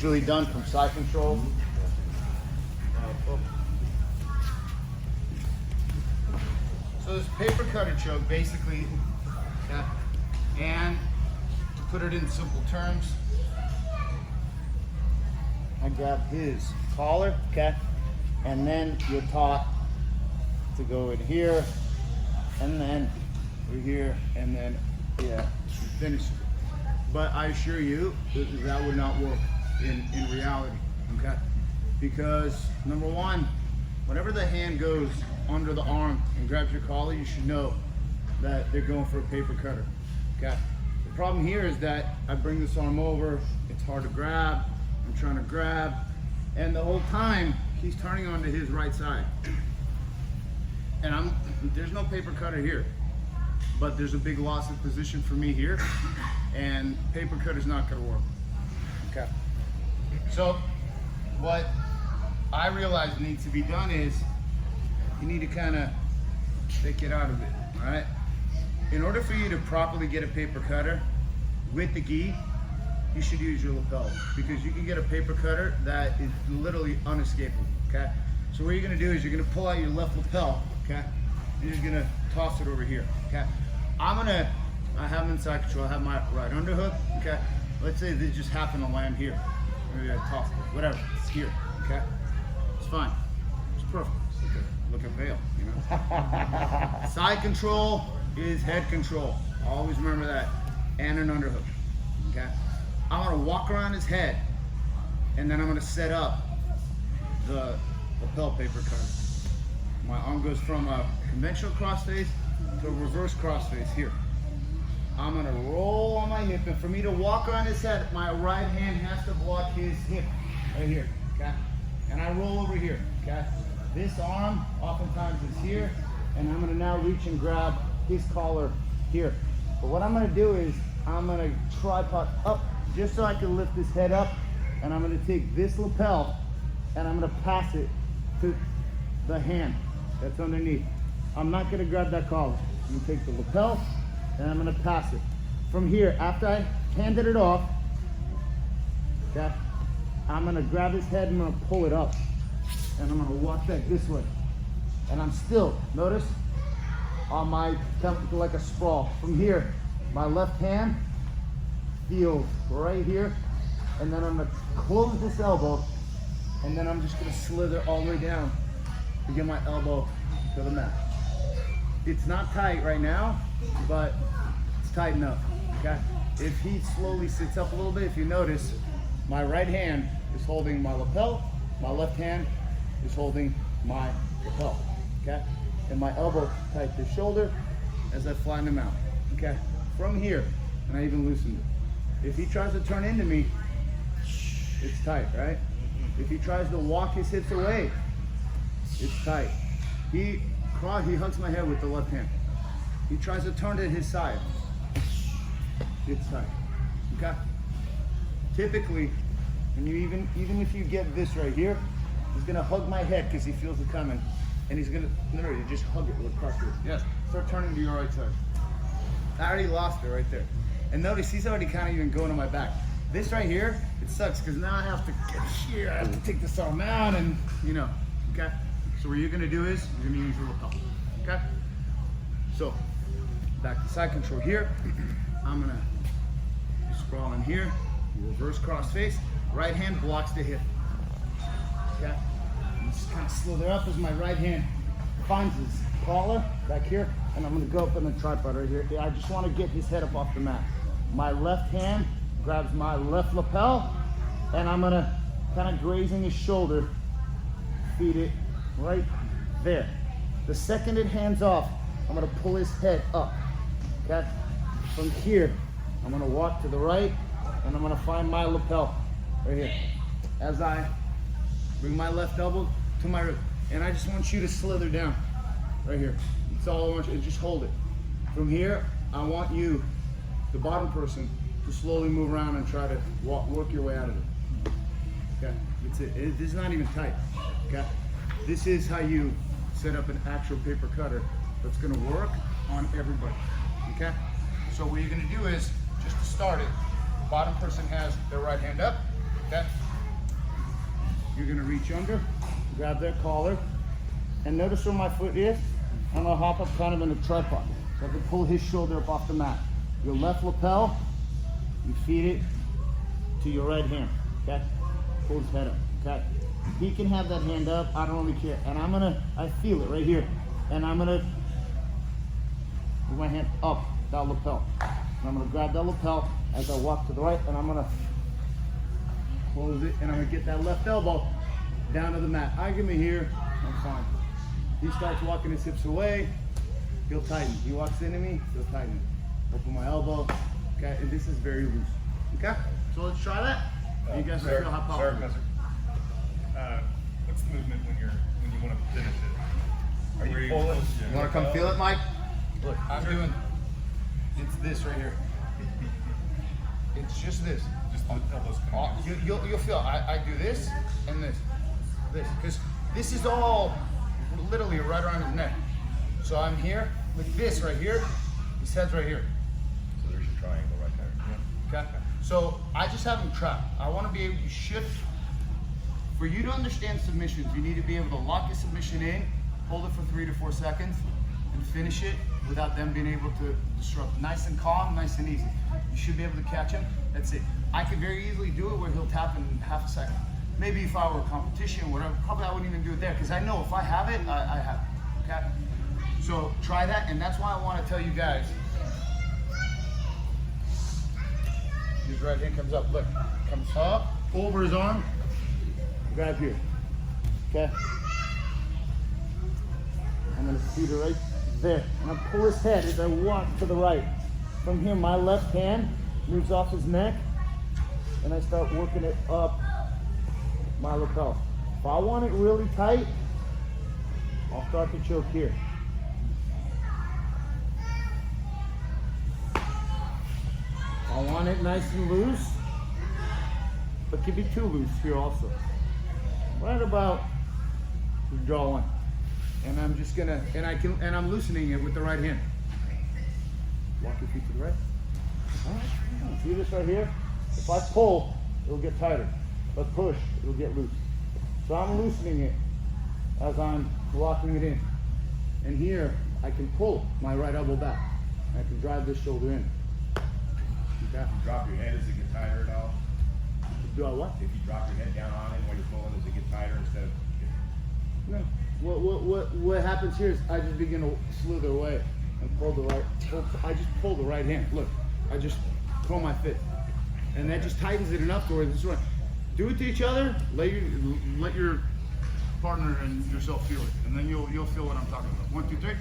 usually done from side control. So this paper cutter choke, basically, and to put it in simple terms, I grab his collar, okay, and then you're taught to go in here, and then we're here, and then, yeah, finish it. But I assure you, that would not work in reality, okay? Because, number one, whenever the hand goes under the arm and grabs your collar, you should know that they're going for a paper cutter, okay? The problem here is that I bring this arm over, it's hard to grab, I'm trying to grab, and the whole time, he's turning onto his right side. And there's no paper cutter here, but there's a big loss of position for me here, and paper cutter's not gonna work, okay? So, what I realize needs to be done is, you need to kind of take it out of it, all right? In order for you to properly get a paper cutter with the gi, you should use your lapel, because you can get a paper cutter that is literally unescapable, okay? So what you're gonna do is you're gonna pull out your left lapel, okay? And you're gonna toss it over here, okay? I have them in side control, I have my right underhook, okay? Let's say they just happen to land here. Maybe I tossed it, whatever, it's here, okay? It's fine, it's perfect. Look at Vail, you know? Side control is head control. Always remember that. And an underhook, okay? I'm gonna walk around his head, and then I'm gonna set up the lapel paper cutter. My arm goes from a conventional crossface to a reverse crossface here. I'm gonna roll on my hip, and for me to walk around his head, my right hand has to block his hip right here, okay? And I roll over here, okay? This arm oftentimes is here, and I'm gonna now reach and grab his collar here. But what I'm gonna do is, I'm gonna tripod up just so I can lift his head up, and I'm gonna take this lapel, and I'm gonna pass it to the hand that's underneath. I'm not gonna grab that collar. I'm gonna take the lapel, and I'm gonna pass it. From here, after I handed it off, okay, I'm gonna grab his head and I'm gonna pull it up. And I'm gonna walk back this way. And I'm still, notice, on my, like a sprawl. From here, my left hand feels right here. And then I'm gonna close this elbow. And then I'm just gonna slither all the way down to get my elbow to the mat. It's not tight right now, but it's tight enough, okay? If he slowly sits up a little bit, if you notice, my right hand is holding my lapel, my left hand is holding my lapel, okay? And my elbow tight to shoulder as I flatten him out, okay? From here, and I even loosened it. If he tries to turn into me, it's tight, right? If he tries to walk his hips away, it's tight. He hugs my head with the left hand. He tries to turn to his side, it's tight, okay? Typically, and even if you get this right here, he's gonna hug my head because he feels it coming, and he's gonna literally just hug it with pressure. Yes. Start turning to your right side. I already lost it right there. And notice he's already kind of even going to my back. This right here, it sucks because now I have to get here. I have to take this arm out, and you know, okay. So what you're gonna do is you're gonna use your lapel, okay. So back to side control here. I'm gonna sprawl in here, reverse cross face. Right hand blocks the hip. Okay? And just kind of slither up as my right hand finds his collar back here, and I'm gonna go up in the tripod right here. I just want to get his head up off the mat. My left hand grabs my left lapel, and I'm gonna kind of grazing his shoulder, feed it right there. The second it hands off, I'm gonna pull his head up. Okay? From here, I'm gonna walk to the right, and I'm gonna find my lapel right here. As I bring my left elbow to my rib, and I just want you to slither down right here. That's all I want you to just hold it. From here, I want you, the bottom person, to slowly move around and try to work your way out of it. Okay, that's it. This is not even tight. Okay, this is how you set up an actual paper cutter that's gonna work on everybody. Okay, so what you're gonna do is, just to start it, the bottom person has their right hand up. Okay, you're gonna reach under, grab their collar, and notice where my foot is. I'm gonna hop up kind of in a tripod. So I can pull his shoulder up off the mat. Your left lapel, you feed it to your right hand, okay? Pull his head up, okay? He can have that hand up, I don't really care. And I feel it right here. And I'm gonna move my hand up that lapel. And I'm gonna grab that lapel as I walk to the right, and I'm gonna close it, and I'm gonna get that left elbow down to the mat. I give me here, I'm fine. He starts walking his hips away, he'll tighten. He walks into me, he'll tighten. Open my elbow, okay? And this is very loose, okay? So let's try that. You guys feel how powerful. What's the movement when you want to finish it? Are you pulling? You want to come feel it, Mike? Look, I'm doing, it's this right here. It's just this. Just the elbows coming in. You'll feel, I do this and this, because this is all literally right around his neck. So I'm here, with this right here, his head's right here. So there's your triangle right there. Okay? So I just have him trapped. I want to be able to shift. For you to understand submissions, you need to be able to lock a submission in, hold it for 3 to 4 seconds, and finish it without them being able to disrupt. Nice and calm, nice and easy. You should be able to catch him. That's it. I could very easily do it where he'll tap in half a second. Maybe if I were a competition, whatever, probably I wouldn't even do it there, because I know if I have it, I have it. Okay? So try that, and that's why I want to tell you guys. His right hand comes up. Look, comes up over his arm. Grab here. Okay. I'm gonna feed it right there, and I pull his head as I walk to the right. From here, my left hand moves off his neck, and I start working it up my lapel. If I want it really tight, I'll start to choke here. If I want it nice and loose, but it can be too loose here also. Right about the jawline. And I'm just gonna, and I'm loosening it with the right hand. Walk your feet to the right. All right. See this right here? If I pull, it'll get tighter. If I push, it'll get loose. So I'm loosening it as I'm locking it in. And here, I can pull my right elbow back. I can drive this shoulder in. Okay. If you drop your head, does it get tighter at all? Do I what? If you drop your head down on it while you're pulling, does it get tighter instead of? No. What happens here is I just begin to slither away and pull the right. I just pull the right hand. Look, I just pull my fist, and that just tightens it enough to where this one. Do it to each other. Let your partner and yourself feel it, and then you'll feel what I'm talking about. 1, 2, 3.